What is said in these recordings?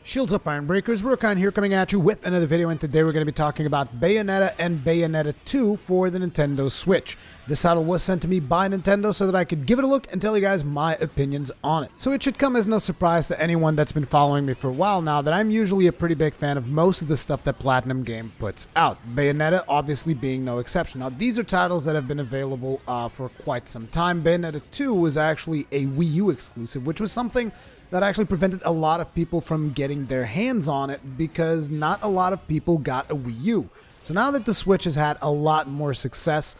Shields up, Iron Breakers. Rurikhan here, coming at you with another video, and today we're going to be talking about Bayonetta and Bayonetta 2 for the Nintendo Switch. This title was sent to me by Nintendo so that I could give it a look and tell you guys my opinions on it. So it should come as no surprise to anyone that's been following me for a while now that I'm usually a pretty big fan of most of the stuff that Platinum Game puts out. Bayonetta obviously being no exception. Now these are titles that have been available for quite some time. Bayonetta 2 was actually a Wii U exclusive, which was something that actually prevented a lot of people from getting their hands on it because not a lot of people got a Wii U. So now that the Switch has had a lot more success,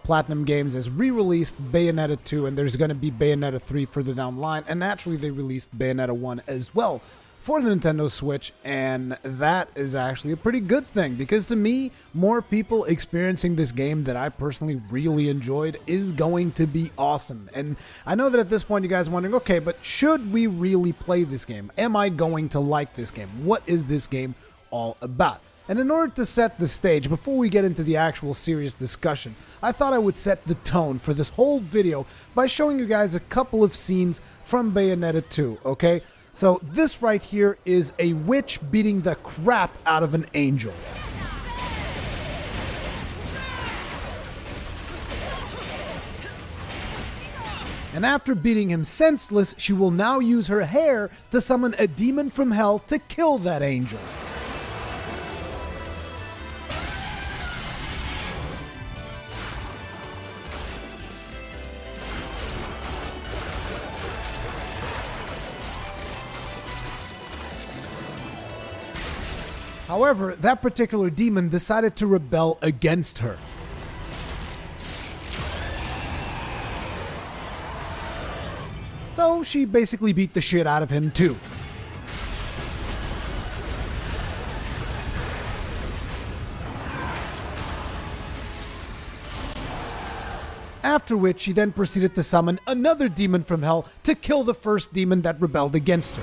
Platinum Games has re-released Bayonetta 2, and there's going to be Bayonetta 3 further down the line, and naturally they released Bayonetta 1 as well for the Nintendo Switch, and that is actually a pretty good thing, because to me, more people experiencing this game that I personally really enjoyed is going to be awesome. And I know that at this point you guys are wondering, okay, but should we really play this game? Am I going to like this game? What is this game all about? And in order to set the stage, before we get into the actual serious discussion, I thought I would set the tone for this whole video by showing you guys a couple of scenes from Bayonetta 2, okay? So this right here is a witch beating the crap out of an angel. And after beating him senseless, she will now use her hair to summon a demon from hell to kill that angel. However, that particular demon decided to rebel against her. So she basically beat the shit out of him too. After which she then proceeded to summon another demon from hell to kill the first demon that rebelled against her.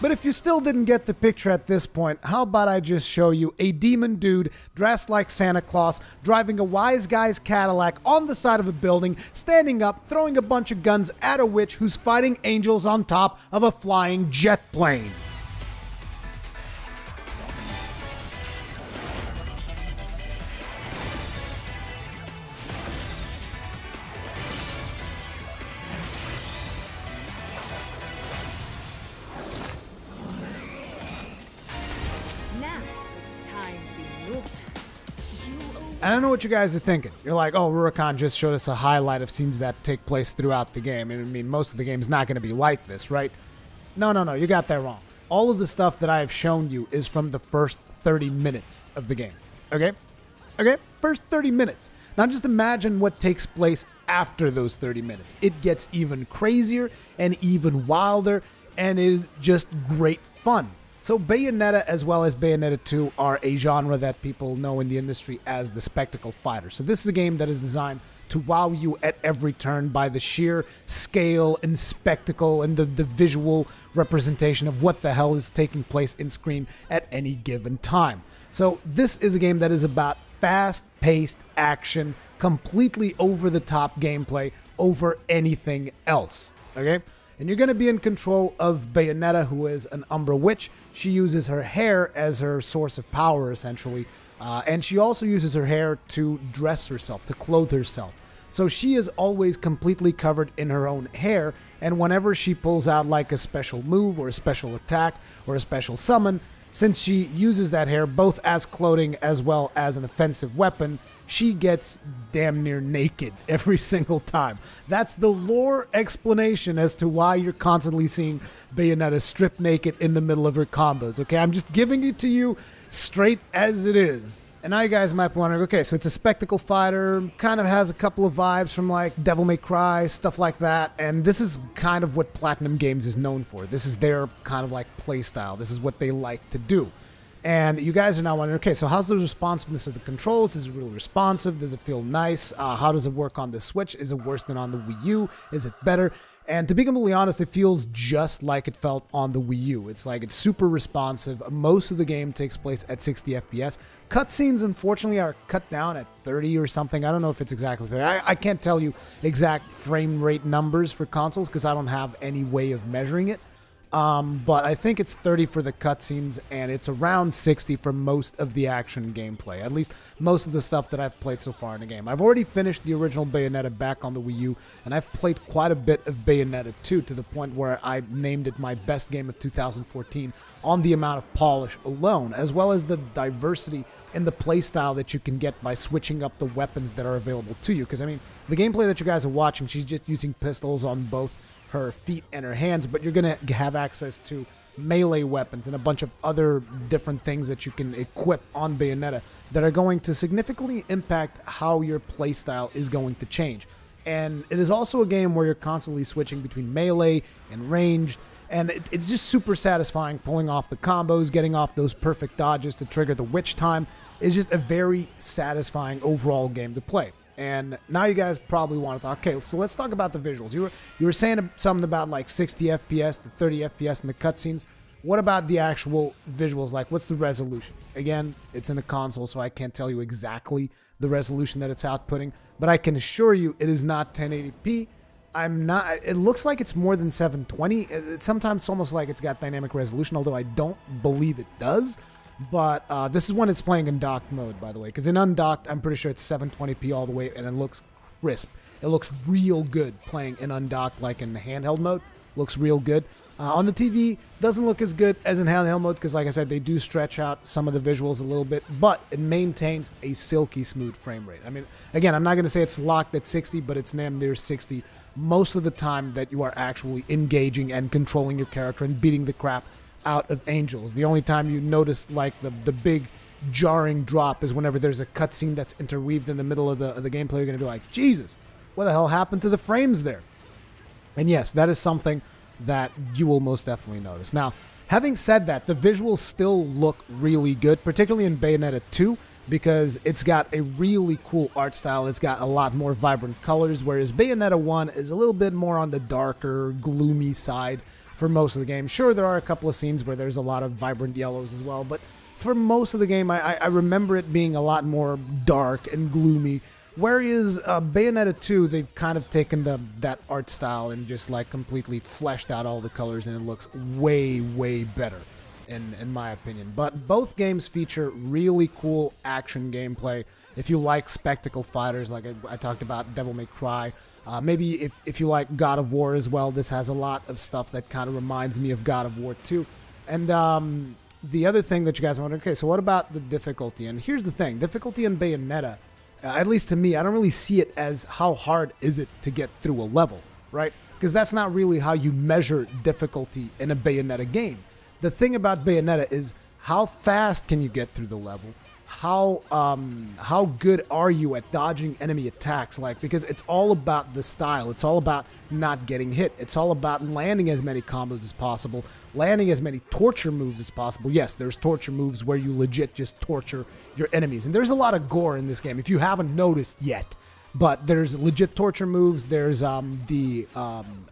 But if you still didn't get the picture at this point, how about I just show you a demon dude dressed like Santa Claus, driving a wise guy's Cadillac on the side of a building, standing up, throwing a bunch of guns at a witch who's fighting angels on top of a flying jet plane. And I know what you guys are thinking. You're like, oh, Rurikhan just showed us a highlight of scenes that take place throughout the game. And I mean, most of the game's not going to be like this, right? No, you got that wrong. All of the stuff that I have shown you is from the first 30 minutes of the game. Okay? Okay? First 30 minutes. Now just imagine what takes place after those 30 minutes. It gets even crazier and even wilder, and is just great fun. So Bayonetta as well as Bayonetta 2 are a genre that people know in the industry as the spectacle fighter. So this is a game that is designed to wow you at every turn by the sheer scale and spectacle and the visual representation of what the hell is taking place in screen at any given time. So this is a game that is about fast-paced action, completely over-the-top gameplay over anything else, okay? And you're going to be in control of Bayonetta, who is an Umbra witch. She uses her hair as her source of power, essentially. And she also uses her hair to dress herself, to clothe herself. So she is always completely covered in her own hair. And whenever she pulls out like a special move or a special attack or a special summon, since she uses that hair both as clothing as well as an offensive weapon, she gets damn near naked every single time. That's the lore explanation as to why you're constantly seeing Bayonetta stripped naked in the middle of her combos, okay? I'm just giving it to you straight as it is. And now you guys might be wondering, okay, so it's a spectacle fighter, kind of has a couple of vibes from like Devil May Cry, stuff like that, and this is kind of what Platinum Games is known for. This is their kind of like play style. This is what they like to do. And you guys are now wondering, okay, so how's the responsiveness of the controls? Is it really responsive? Does it feel nice? How does it work on the Switch? Is it worse than on the Wii U? Is it better? And to be completely honest, it feels just like it felt on the Wii U. It's like it's super responsive. Most of the game takes place at 60 FPS. Cutscenes, unfortunately, are cut down at 30 or something. I don't know if it's exactly 30. I can't tell you exact frame rate numbers for consoles because I don't have any way of measuring it. But I think it's 30 for the cutscenes, and it's around 60 for most of the action gameplay, at least most of the stuff that I've played so far in the game. I've already finished the original Bayonetta back on the Wii U, and I've played quite a bit of Bayonetta 2 to the point where I named it my best game of 2014 on the amount of polish alone, as well as the diversity in the playstyle that you can get by switching up the weapons that are available to you. Because, I mean, the gameplay that you guys are watching, she's just using pistols on both her feet and her hands, but you're going to have access to melee weapons and a bunch of other different things that you can equip on Bayonetta that are going to significantly impact how your playstyle is going to change. And it is also a game where you're constantly switching between melee and ranged, and it's just super satisfying pulling off the combos, getting off those perfect dodges to trigger the witch time. Is just a very satisfying overall game to play. And now you guys probably want to talk. Okay, so let's talk about the visuals. You were saying something about like 60 FPS, the 30 FPS in the cutscenes. What about the actual visuals? Like, what's the resolution? Again, it's in a console, so I can't tell you exactly the resolution that it's outputting, but I can assure you it is not 1080p. It looks like it's more than 720. Sometimes it's almost like it's got dynamic resolution, although I don't believe it does. But this is when it's playing in docked mode, by the way, because in undocked, I'm pretty sure it's 720p all the way, and it looks crisp. It looks real good playing in undocked, like in handheld mode. Looks real good. On the TV, doesn't look as good as in handheld mode, because like I said, they do stretch out some of the visuals a little bit, but it maintains a silky smooth frame rate. I mean, again, I'm not going to say it's locked at 60, but it's damn near 60 most of the time that you are actually engaging and controlling your character and beating the crap out of angels. The only time you notice like the big jarring drop is whenever there's a cutscene that's interweaved in the middle of the gameplay. You're going to be like, Jesus, what the hell happened to the frames there? And yes, that is something that you will most definitely notice. Now, having said that, the visuals still look really good, particularly in Bayonetta 2, because it's got a really cool art style. It's got a lot more vibrant colors, whereas Bayonetta 1 is a little bit more on the darker, gloomy side for most of the game. Sure, there are a couple of scenes where there's a lot of vibrant yellows as well, but for most of the game, I remember it being a lot more dark and gloomy. Whereas Bayonetta 2, they've kind of taken that art style and just like completely fleshed out all the colors, and it looks way, way better, in my opinion. But both games feature really cool action gameplay. If you like spectacle fighters, like I talked about Devil May Cry, maybe if you like God of War as well, this has a lot of stuff that kind of reminds me of God of War 2. And the other thing that you guys want, okay, so what about the difficulty? And here's the thing, difficulty in Bayonetta, at least to me, I don't really see it as how hard is it to get through a level, right? Because that's not really how you measure difficulty in a Bayonetta game. The thing about Bayonetta is how fast can you get through the level? How good are you at dodging enemy attacks? Like, because it's all about the style. It's all about not getting hit. It's all about landing as many combos as possible, landing as many torture moves as possible. Yes, there's torture moves where you legit just torture your enemies, and there's a lot of gore in this game if you haven't noticed yet. But there's legit torture moves. There's the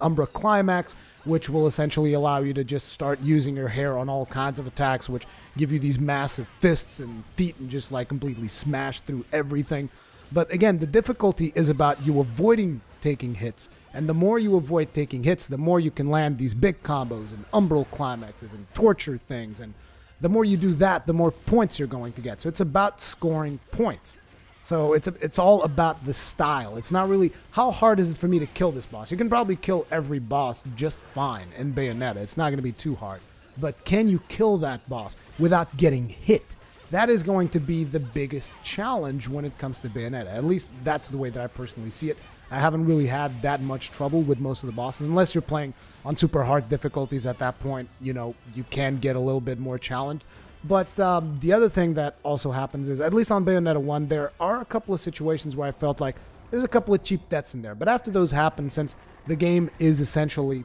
Umbra Climax, which will essentially allow you to just start using your hair on all kinds of attacks, which give you these massive fists and feet and just like completely smash through everything. But again, the difficulty is about you avoiding taking hits. And the more you avoid taking hits, the more you can land these big combos and umbral climaxes and torture things. And the more you do that, the more points you're going to get. So it's about scoring points. So it's all about the style. It's not really how hard is it for me to kill this boss. You can probably kill every boss just fine in Bayonetta. It's not going to be too hard. But can you kill that boss without getting hit? That is going to be the biggest challenge when it comes to Bayonetta. At least that's the way that I personally see it. I haven't really had that much trouble with most of the bosses, unless you're playing on super hard difficulties. At that point, you know, you can get a little bit more challenged. But the other thing that also happens is, at least on Bayonetta 1, there are a couple of situations where I felt like there's a couple of cheap deaths in there. But after those happen, since the game is essentially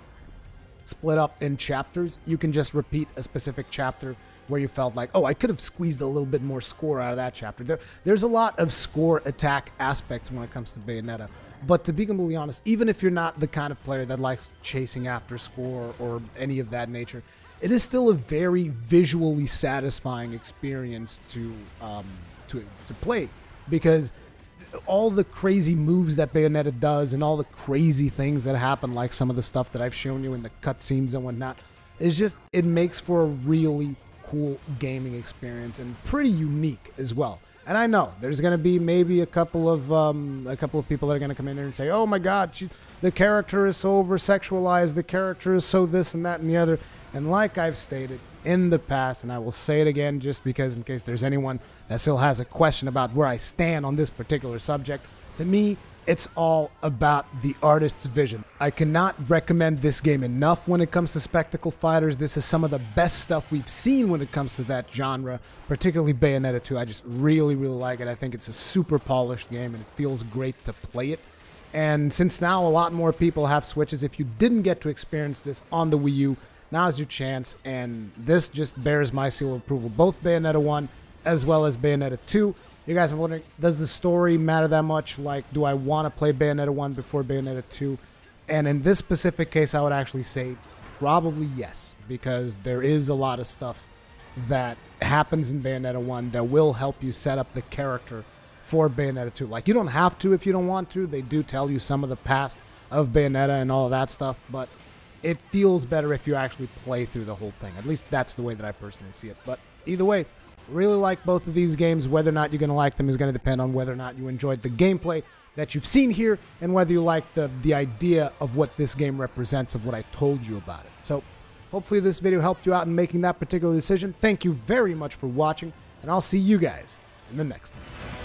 split up in chapters, you can just repeat a specific chapter where you felt like, oh, I could have squeezed a little bit more score out of that chapter. There's a lot of score attack aspects when it comes to Bayonetta. But to be completely honest, even if you're not the kind of player that likes chasing after score or any of that nature, it is still a very visually satisfying experience to play, because all the crazy moves that Bayonetta does and all the crazy things that happen, like some of the stuff that I've shown you in the cutscenes and whatnot, is just, it makes for a really cool gaming experience and pretty unique as well. And I know there's going to be maybe a couple of people that are going to come in here and say, oh my god, the character is so over-sexualized, the character is so this and that and the other. And like I've stated in the past, and I will say it again just because in case there's anyone that still has a question about where I stand on this particular subject, to me, it's all about the artist's vision. I cannot recommend this game enough when it comes to spectacle fighters. This is some of the best stuff we've seen when it comes to that genre, particularly Bayonetta 2. I just really, really like it. I think it's a super polished game, and it feels great to play it. And since now a lot more people have Switches, if you didn't get to experience this on the Wii U, now's your chance, and this just bears my seal of approval. Both Bayonetta 1 as well as Bayonetta 2. You guys are wondering, does the story matter that much? Like, do I want to play Bayonetta 1 before Bayonetta 2? And in this specific case, I would actually say probably yes, because there is a lot of stuff that happens in Bayonetta 1 that will help you set up the character for Bayonetta 2. Like, you don't have to if you don't want to. They do tell you some of the past of Bayonetta and all of that stuff, but it feels better if you actually play through the whole thing. At least that's the way that I personally see it. But either way, really like both of these games. Whether or not you're going to like them is going to depend on whether or not you enjoyed the gameplay that you've seen here and whether you like the idea of what this game represents, of what I told you about it. So hopefully this video helped you out in making that particular decision. Thank you very much for watching, and I'll see you guys in the next one.